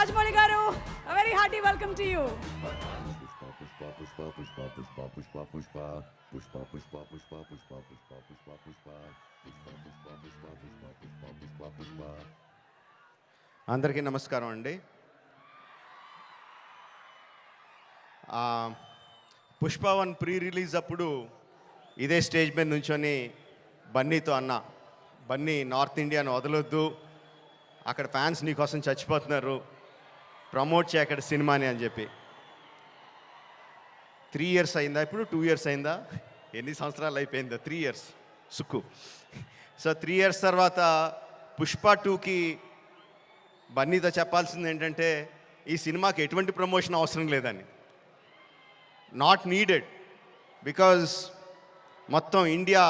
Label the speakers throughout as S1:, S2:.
S1: Rajmouli garu, a very hearty welcome to you.
S2: అందరికీ నమస్కారం అండి. పుష్ప 1 ప్రీ రిలీజ్ అప్పుడు ఇదే స్టేజ్ మీద నుంచొని బన్నీతో అన్నా, బన్నీ నార్త్ ఇండియాను వదలొద్దు, అక్కడ ఫ్యాన్స్ నీకోసం చచ్చిపోతున్నారు, ప్రమోట్ చేయ అక్కడ సినిమాని అని చెప్పి. 3 years అయిందా, ఇప్పుడు 2 years అయిందా, ఎన్ని సంవత్సరాలు అయిపోయిందా? 3 years సుక్కు. సో 3 years తర్వాత పుష్ప 2కి బన్నీతో చెప్పాల్సింది ఏంటంటే, ఈ సినిమాకి ఎటువంటి ప్రమోషన్ అవసరం లేదని, నాట్ నీడెడ్, బికాజ్ మొత్తం ఇండియా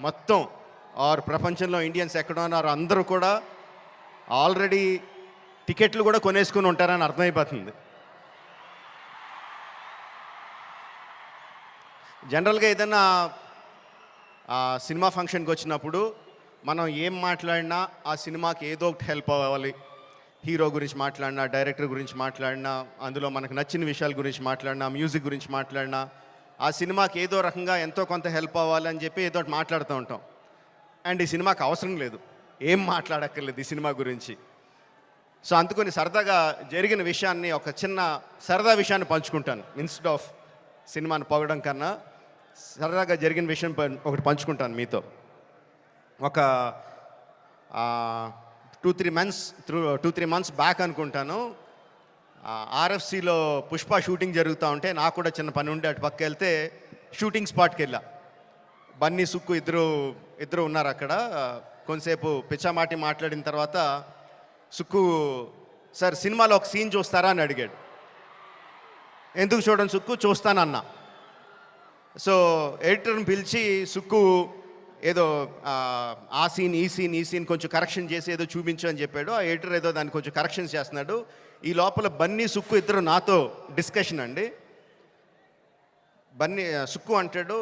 S2: మొత్తం ఆర్ ప్రపంచంలో ఇండియన్స్ ఎక్కడ ఉన్నారో అందరూ కూడా ఆల్రెడీ టికెట్లు కూడా కొనేసుకుని ఉంటారని అర్థమైపోతుంది. జనరల్గా ఏదైనా సినిమా ఫంక్షన్కి వచ్చినప్పుడు మనం ఏం మాట్లాడినా ఆ సినిమాకి ఏదో ఒకటి హెల్ప్ అవ్వాలి. హీరో గురించి మాట్లాడినా, డైరెక్టర్ గురించి మాట్లాడినా, అందులో మనకు నచ్చిన విషయాల గురించి మాట్లాడినా, మ్యూజిక్ గురించి మాట్లాడినా, ఆ సినిమాకి ఏదో రకంగా ఎంతో కొంత హెల్ప్ అవ్వాలి అని చెప్పి ఏదో ఒకటి మాట్లాడుతూ ఉంటాం. అండ్ ఈ సినిమాకి అవసరం లేదు, ఏం మాట్లాడక్కర్లేదు ఈ సినిమా గురించి. సో అందుకని సరదాగా జరిగిన విషయాన్ని, ఒక చిన్న సరదా విషయాన్ని పంచుకుంటాను. ఇన్స్టెడ్ ఆఫ్ సినిమాని పొగడం కన్నా సరదాగా జరిగిన విషయం ఒకటి పంచుకుంటాను మీతో. ఒక 2-3 months బ్యాక్ అనుకుంటాను, ఆర్ఎఫ్సిలో పుష్ప షూటింగ్ జరుగుతూ ఉంటే నాకు కూడా చిన్న పని ఉండి అటు పక్క వెళ్తే షూటింగ్ స్పాట్కి వెళ్ళా. బన్నీ, సుక్కు ఇద్దరు ఉన్నారు అక్కడ. కొంతసేపు పిచ్చామాటి మాట్లాడిన తర్వాత సుక్కు, సార్ సినిమాలో ఒక సీన్ చూస్తారా అని అడిగాడు. ఎందుకు చూడండి సుక్కు, చూస్తానన్నా. సో ఎడిటర్ని పిలిచి సుక్కు ఏదో ఆ సీన్ ఈ సీన్ కొంచెం కరెక్షన్ చేసి ఏదో చూపించు అని చెప్పాడు. ఆ ఎడిటర్ ఏదో దాన్ని కొంచెం కరెక్షన్స్ చేస్తున్నాడు. ఈ లోపల బన్నీ, సుక్కు ఇద్దరు నాతో డిస్కషన్ అండి. సుక్కు అంటాడు,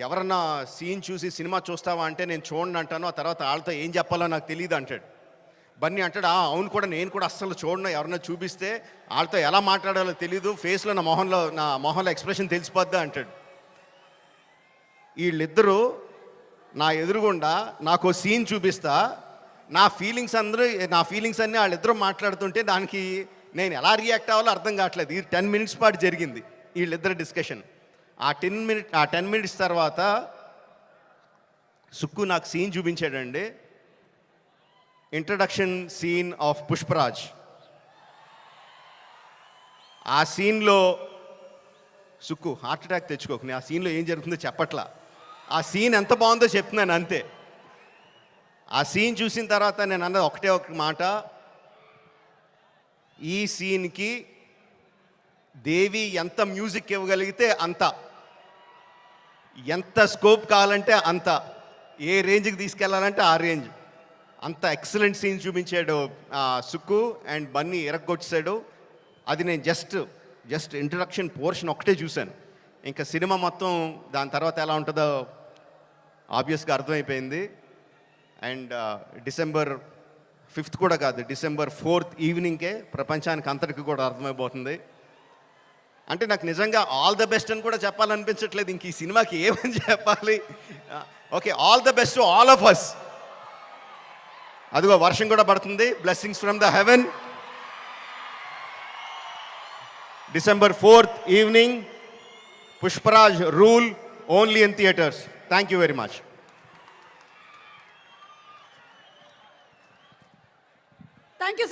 S2: ఎవరన్నా సీన్ చూసి సినిమా చూస్తావా అంటే నేను చూడండి అంటాను, ఆ తర్వాత వాళ్ళతో ఏం చెప్పాలో నాకు తెలియదు అంటాడు. బన్నీ అంటాడు, అవును కూడా, నేను కూడా అస్సలు చూడను, ఎవరన్నా చూపిస్తే వాళ్ళతో ఎలా మాట్లాడాలో తెలీదు, ఫేస్లో నా మొహంలో ఎక్స్ప్రెషన్ తెలిసిపోద్దా అంటాడు. వీళ్ళిద్దరూ నా ఎదురుగుండా నాకు సీన్ చూపిస్తా, నా ఫీలింగ్స్ అన్నీ వాళ్ళిద్దరూ మాట్లాడుతుంటే దానికి నేను ఎలా రియాక్ట్ అవ్వాలో అర్థం కావట్లేదు. ఇది 10 minutes పాటు జరిగింది వీళ్ళిద్దరు డిస్కషన్. ఆ 10 minutes తర్వాత సుక్కు నాకు సీన్ చూపించాడండి. Introduction scene of Pushparaj. ఆ సీన్లో సుక్కు హార్ట్ అటాక్ తెచ్చుకోకు, ఆ సీన్లో ఏం జరుగుతుందో చెప్పట్లా, ఆ సీన్ ఎంత బాగుందో చెప్తున్నాను అంతే. ఆ సీన్ చూసిన తర్వాత నేను అన్నది ఒకటే ఒక మాట, ఈ సీన్కి దేవి ఎంత మ్యూజిక్ ఇవ్వగలిగితే అంత, ఎంత స్కోప్ కావాలంటే అంత, ఏ రేంజ్కి తీసుకెళ్లాలంటే ఆ రేంజ్, అంత ఎక్సలెంట్ సీన్ చూపించాడు సుక్కు. అండ్ బన్నీ ఇరగొచ్చాడు. అది నేను జస్ట్ ఇంట్రడక్షన్ పోర్షన్ ఒకటే చూశాను. ఇంకా సినిమా మొత్తం దాని తర్వాత ఎలా ఉంటుందో ఆబ్వియస్గా అర్థమైపోయింది. అండ్ December 5th కూడా కాదు, December 4th ఈవినింగ్కే ప్రపంచానికి అంతటికి కూడా అర్థమైపోతుంది. అంటే నాకు నిజంగా ఆల్ ద బెస్ట్ అని కూడా చెప్పాలనిపించట్లేదు, ఇంక ఈ సినిమాకి ఏమని చెప్పాలి. Okay, all the best to all of us. అదిగో వర్షం కూడా పడుతుంది, blessings from the heaven. December 4th evening, Pushparaj rule, only in theatres. Thank you very much.
S1: Thank you.